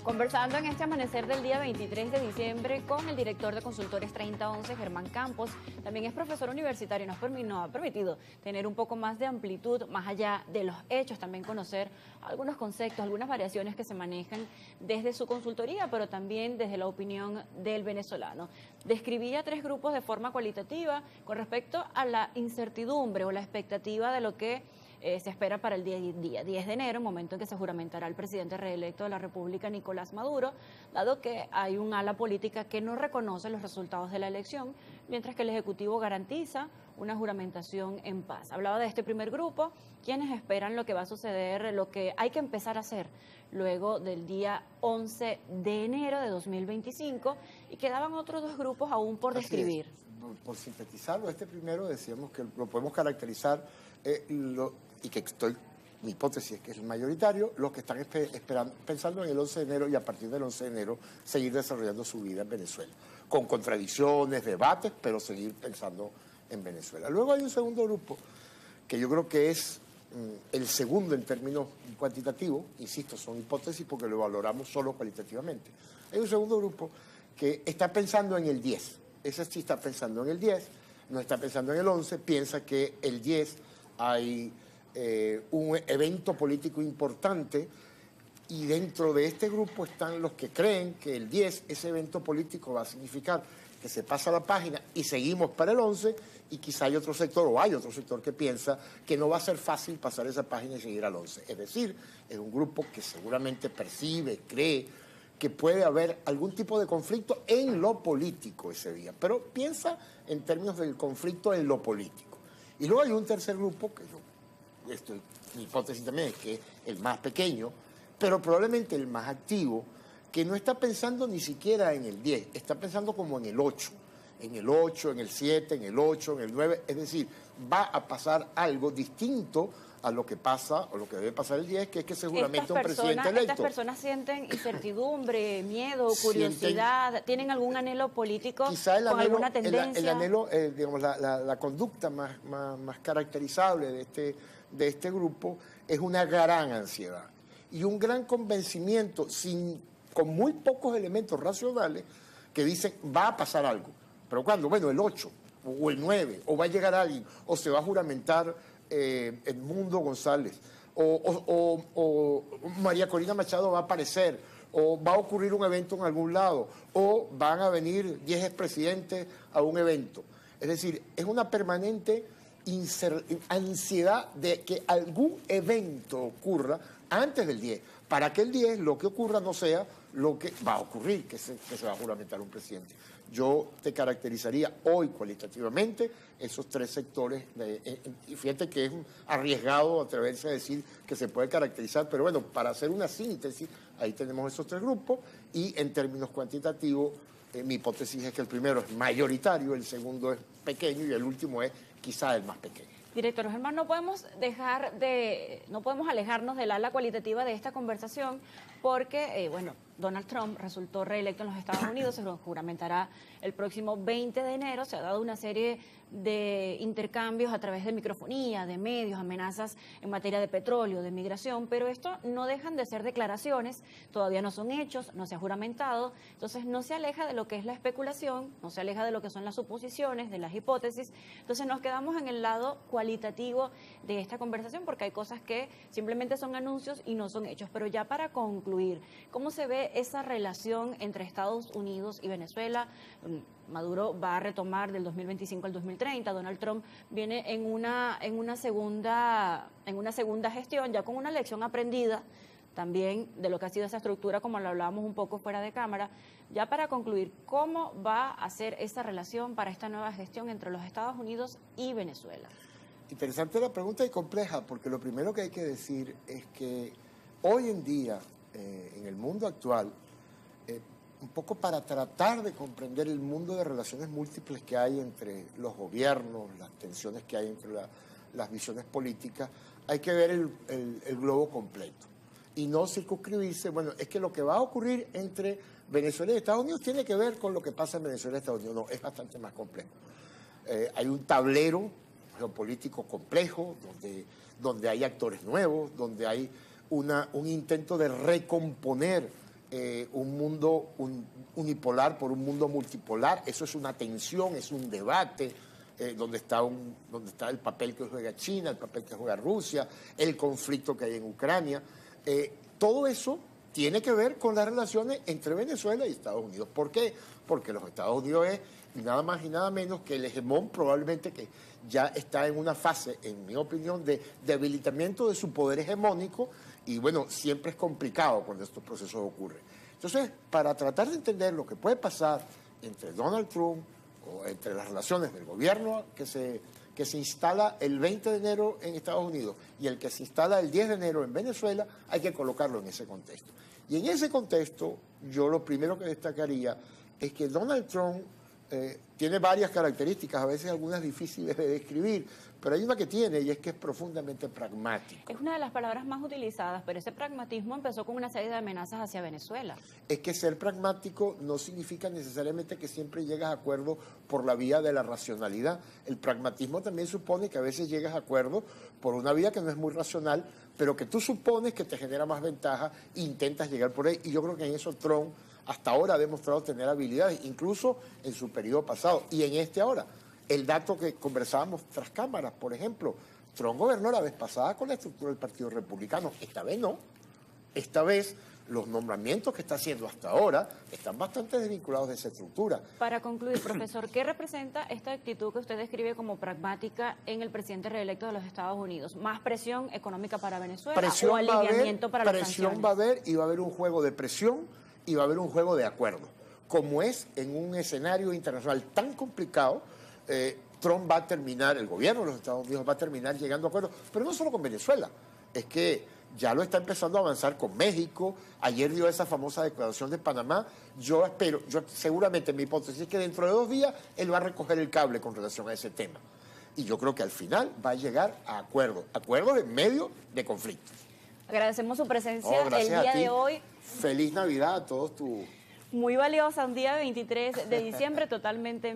Conversando en este amanecer del día 23 de diciembre con el director de Consultores 3011, Germán Campos, también es profesor universitario, nos ha permitido tener un poco más de amplitud, más allá de los hechos, también conocer algunos conceptos, algunas variaciones que se manejan desde su consultoría, pero también desde la opinión del venezolano. Describía tres grupos de forma cualitativa con respecto a la incertidumbre o la expectativa de lo que se espera para el día 10 de enero, momento en que se juramentará el presidente reelecto de la República, Nicolás Maduro, dado que hay un ala política que no reconoce los resultados de la elección, mientras que el Ejecutivo garantiza una juramentación en paz. Hablaba de este primer grupo, quienes esperan lo que va a suceder, lo que hay que empezar a hacer luego del día 11 de enero de 2025, y quedaban otros dos grupos aún por describir. Por sintetizarlo, este primero decíamos que lo podemos caracterizar, y que mi hipótesis es que es el mayoritario, los que están pensando en el 11 de enero y a partir del 11 de enero seguir desarrollando su vida en Venezuela, con contradicciones, debates, pero seguir pensando en Venezuela. Luego hay un segundo grupo, que yo creo que es el segundo en términos cuantitativos, insisto, son hipótesis porque lo valoramos solo cualitativamente. Hay un segundo grupo que está pensando en el 10, ese sí está pensando en el 10, no está pensando en el 11, piensa que el 10 hay un evento político importante, y dentro de este grupo están los que creen que el 10, ese evento político va a significar que se pasa la página y seguimos para el 11, y quizá hay otro sector, o hay otro sector que piensa que no va a ser fácil pasar esa página y seguir al 11. Es decir, es un grupo que seguramente percibe, cree que puede haber algún tipo de conflicto en lo político ese día, pero piensa en términos del conflicto en lo político. Y luego hay un tercer grupo, que mi hipótesis también es que es el más pequeño, pero probablemente el más activo, que no está pensando ni siquiera en el 10, está pensando como en el 8, en el 8, en el 7, en el 8, en el 9, es decir, va a pasar algo distinto a lo que pasa o lo que debe pasar el 10, que es que seguramente un presidente electo. ¿Estas personas sienten incertidumbre, miedo, curiosidad? ¿Tienen algún anhelo político con alguna tendencia? El anhelo, digamos, la conducta más caracterizable de este grupo es una gran ansiedad y un gran convencimiento con muy pocos elementos racionales que dicen va a pasar algo. ¿Pero cuándo? Bueno, el 8 o el 9, o va a llegar alguien, o se va a juramentar Edmundo González, o María Corina Machado va a aparecer, o va a ocurrir un evento en algún lado, o van a venir 10 expresidentes a un evento. Es decir, es una permanente ansiedad de que algún evento ocurra antes del 10, para que el 10 lo que ocurra no sea lo que va a ocurrir, que se va a juramentar un presidente. Yo te caracterizaría hoy cualitativamente esos tres sectores, y fíjate que es arriesgado atreverse a decir que se puede caracterizar, pero bueno, para hacer una síntesis, ahí tenemos esos tres grupos, y en términos cuantitativos, mi hipótesis es que el primero es mayoritario, el segundo es pequeño y el último es quizá el más pequeño. Director Germán, no podemos alejarnos del ala cualitativa de esta conversación porque, Donald Trump resultó reelecto en los Estados Unidos, se juramentará el próximo 20 de enero, se ha dado una serie de intercambios a través de microfonía, de medios, amenazas en materia de petróleo, de migración, pero esto no dejan de ser declaraciones, todavía no son hechos, no se ha juramentado, entonces no se aleja de lo que es la especulación, no se aleja de lo que son las suposiciones, de las hipótesis, entonces nos quedamos en el lado cualitativo de esta conversación porque hay cosas que simplemente son anuncios y no son hechos, pero ya para concluir, ¿cómo se ve esa relación entre Estados Unidos y Venezuela? Maduro va a retomar del 2025 al 2030, Donald Trump viene en una segunda gestión, ya con una lección aprendida también de lo que ha sido esa estructura, como lo hablábamos un poco fuera de cámara. Ya para concluir, ¿cómo va a ser esa relación para esta nueva gestión entre los Estados Unidos y Venezuela? Interesante la pregunta y compleja, porque lo primero que hay que decir es que hoy en día, en el mundo actual, un poco para tratar de comprender el mundo de relaciones múltiples que hay entre los gobiernos, las tensiones que hay entre las visiones políticas, hay que ver el globo completo y no circunscribirse, bueno, es que lo que va a ocurrir entre Venezuela y Estados Unidos tiene que ver con lo que pasa en Venezuela y Estados Unidos. No, es bastante más complejo. Hay un tablero geopolítico complejo donde hay actores nuevos, donde hay un intento de recomponer un mundo unipolar por un mundo multipolar. Eso es una tensión, es un debate. Donde está el papel que juega China, el papel que juega Rusia, el conflicto que hay en Ucrania. Todo eso tiene que ver con las relaciones entre Venezuela y Estados Unidos. ¿Por qué? Porque los Estados Unidos es nada más y nada menos que el hegemón, probablemente que ya está en una fase, en mi opinión, de debilitamiento de su poder hegemónico, y bueno, siempre es complicado cuando estos procesos ocurren. Entonces, para tratar de entender lo que puede pasar entre Donald Trump o entre las relaciones del gobierno que se instala el 20 de enero en Estados Unidos y el que se instala el 10 de enero en Venezuela, hay que colocarlo en ese contexto. Y en ese contexto, yo lo primero que destacaría es que Donald Trump tiene varias características, a veces algunas difíciles de describir, pero hay una que tiene, y es que es profundamente pragmático. Es una de las palabras más utilizadas, pero ese pragmatismo empezó con una serie de amenazas hacia Venezuela. Es que ser pragmático no significa necesariamente que siempre llegas a acuerdo por la vía de la racionalidad. El pragmatismo también supone que a veces llegas a acuerdo por una vía que no es muy racional, pero que tú supones que te genera más ventaja e intentas llegar por ahí. Y yo creo que en eso Trump hasta ahora ha demostrado tener habilidades, incluso en su periodo pasado y en este ahora. El dato que conversábamos tras cámaras, por ejemplo, Trump gobernó la vez pasada con la estructura del Partido Republicano, esta vez no. Esta vez los nombramientos que está haciendo hasta ahora están bastante desvinculados de esa estructura. Para concluir, profesor, ¿qué representa esta actitud que usted describe como pragmática en el presidente reelecto de los Estados Unidos? ¿Más presión económica para Venezuela o aliviamiento para las sanciones? Presión va a haber, y va a haber un juego de presión y va a haber un juego de acuerdo. Como es en un escenario internacional tan complicado, Trump va a terminar, el gobierno de los Estados Unidos va a terminar llegando a acuerdos, pero no solo con Venezuela, es que ya lo está empezando a avanzar con México. Ayer dio esa famosa declaración de Panamá. Yo espero, seguramente mi hipótesis es que dentro de 2 días él va a recoger el cable con relación a ese tema. Y yo creo que al final va a llegar a acuerdos en medio de conflictos. Agradecemos su presencia el día de hoy. Feliz Navidad a todos tus... Muy valiosa, un día 23 de diciembre totalmente en